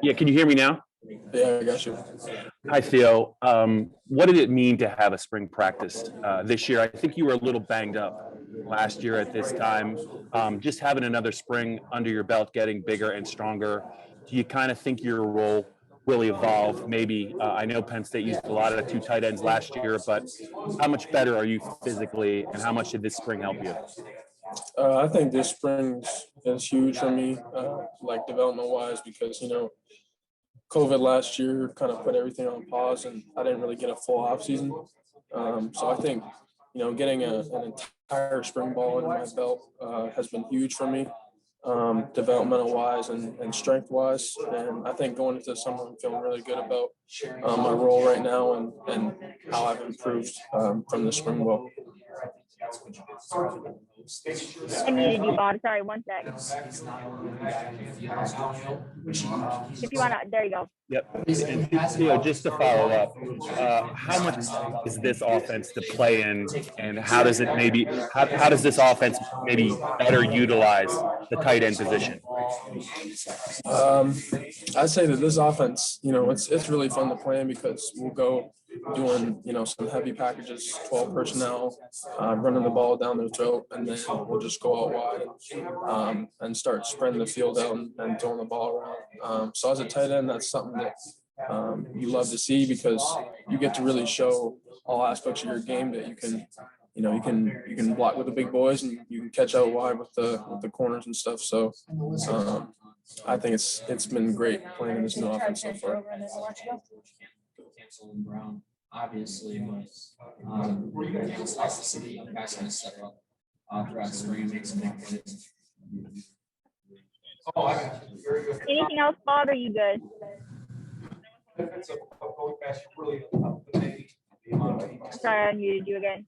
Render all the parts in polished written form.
Yeah, can you hear me now? Yeah, I got you. Hi, Theo. What did it mean to have a spring practice this year? I think you were a little banged up last year at this time. Just having another spring under your belt, getting bigger and stronger, do you kind of think your role will evolve? Maybe I know Penn State used a lot of two tight ends last year, but how much better are you physically, and how much did this spring help you? I think this spring is huge for me, like development wise, because COVID last year kind of put everything on pause, and I didn't really get a full off season. So I think getting an entire spring ball in my belt has been huge for me, developmental wise and strength wise. And I think going into the summer, I'm feeling really good about my role right now and how I've improved from the spring ball. I muted you, Bob. Sorry, one sec. If you want to, there you go. Yep. And Theo, just to follow up, how much is this offense to play in, and how does it maybe how does this offense maybe better utilize the tight end position? I'd say that this offense, it's really fun to play in because we'll go doing, some heavy packages, 12 personnel, running the ball down their throat, and then we'll just go out wide and start spreading the field out and throwing the ball around. So as a tight end, that's something that you love to see because you get to really show all aspects of your game that you can. You can block with the big boys and you can catch out wide with the corners and stuff. So I think it's been great playing in this new offense so far. Obviously, but it's nice to see the young guys kind of step up throughout the spring and make some big plays. Anything else, Bob? Or you good? Sorry, I muted you again.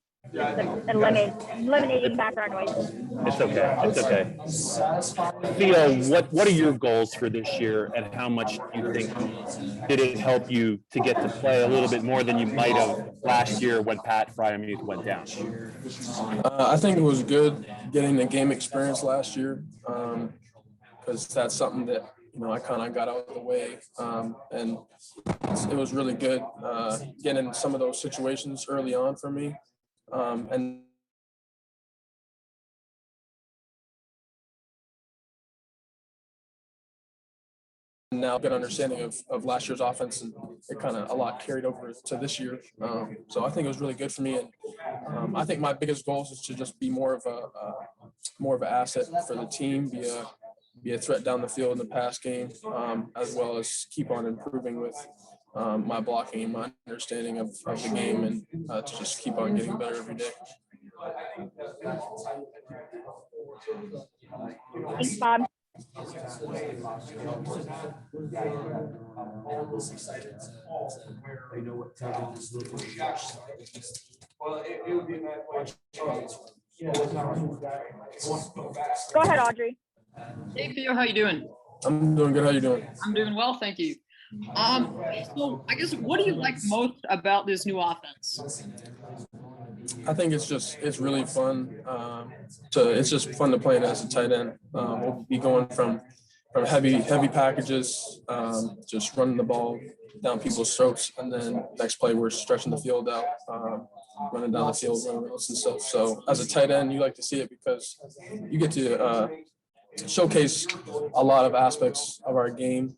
Eliminating background noise. It's okay. It's okay. Theo, what are your goals for this year, and how much do you think did it help you to get to play a little bit more than you might have last year when Pat Fryermuth went down? I think it was good getting the game experience last year because that's something that I kind of got out of the way, and it was really good getting in some of those situations early on for me. And now good understanding of last year's offense, and it kind of a lot carried over to this year. So I think it was really good for me, and I think my biggest goals is to just be more of an asset for the team, be a threat down the field in the pass game, as well as keep on improving with my blocking and my understanding of the game, and to just keep on getting better every day. Thanks, Bob. Go ahead, Audrey. Hey Theo, how you doing? I'm doing good. How you doing? I'm doing well, thank you. So I guess what do you like most about this new offense? I think it's really fun. It's just fun to play it as a tight end. We'll be going from heavy packages, just running the ball down people's throats, and then next play we're stretching the field out, running down the field, running routes and stuff. So as a tight end, you like to see it because you get to showcase a lot of aspects of our game,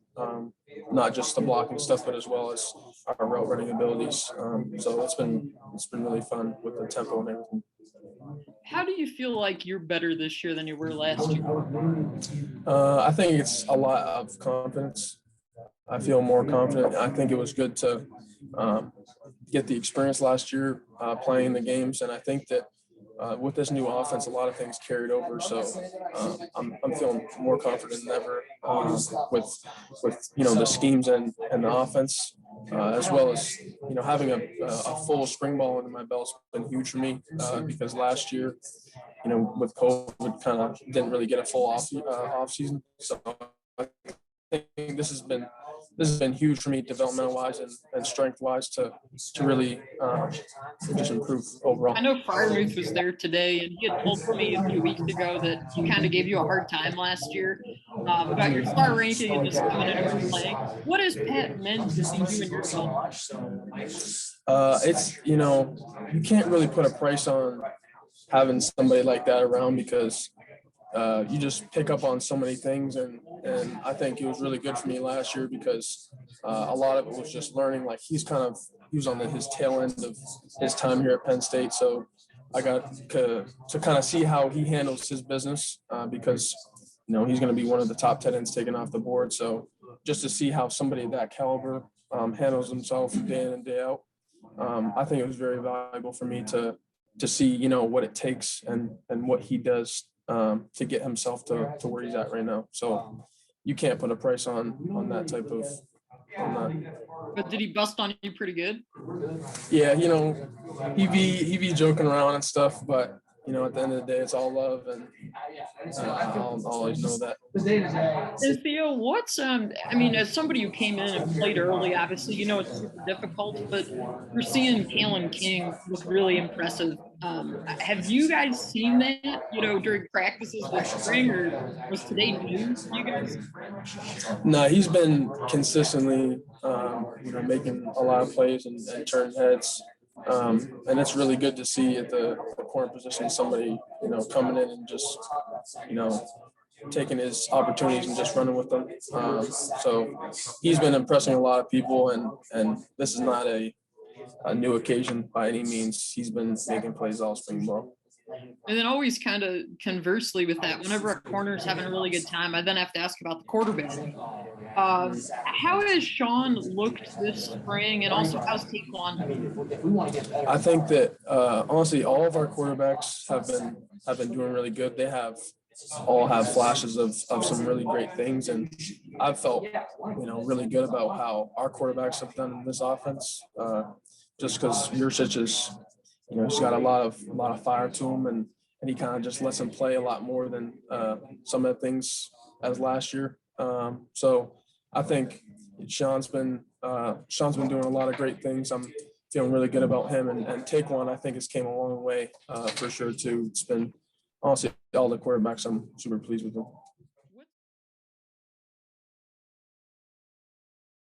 not just the blocking stuff, but as well as our route running abilities. So it's been really fun with the tempo and everything. How do you feel like you're better this year than you were last year? I think it's a lot of confidence. I feel more confident. I think it was good to get the experience last year playing the games, and I think that with this new offense, a lot of things carried over. So I'm feeling more confident than ever with the schemes and the offense, as well as having a full spring ball under my belt's been huge for me because last year, with COVID, kind of didn't really get a full off season. So I think this has been huge for me developmental wise and strength wise to really just improve overall. I know Fryermuth was there today, and he had told me a few weeks ago that he kind of gave you a hard time last year. about your star ranking and just coming in and playing. What has Pat meant to see you in your film? It's, you can't really put a price on having somebody like that around because you just pick up on so many things. And I think it was really good for me last year because a lot of it was just learning. Like he was on his tail end of his time here at Penn State. So I got to kind of see how he handles his business because, he's going to be one of the top tight ends taken off the board. So just to see how somebody of that caliber handles himself day in and day out, I think it was very valuable for me to see, what it takes and what he does to get himself to where he's at right now. So you can't put a price on that type of on that. But did he bust on you pretty good? Yeah, he be joking around and stuff, but at the end of the day, it's all love, and I'll always know that. And Theo, what's as somebody who came in and played early, obviously, it's super difficult, but we're seeing Kaelin King look really impressive. Have you guys seen that, during practices this spring, or was today new to you guys? No, he's been consistently, making a lot of plays and turning heads. And it's really good to see at the corner position somebody, coming in and just, taking his opportunities and just running with them. So he's been impressing a lot of people, and this is not a new occasion by any means. He's been making plays all spring ball. And then always kind of conversely with that, whenever a corner is having a really good time, I then have to ask about the quarterback. How has Shawne looked this spring, and also how's Taekwon? I think that honestly, all of our quarterbacks have been doing really good. They all have flashes of some really great things, and I've felt really good about how our quarterbacks have done in this offense. Just because Yurcich is, he's got a lot of fire to him, and he kind of just lets him play a lot more than some of the things as last year. So I think Shawne's been doing a lot of great things. I'm feeling really good about him, and Taekwon, I think, has came a long way for sure too. It's been honestly all the quarterbacks. I'm super pleased with them.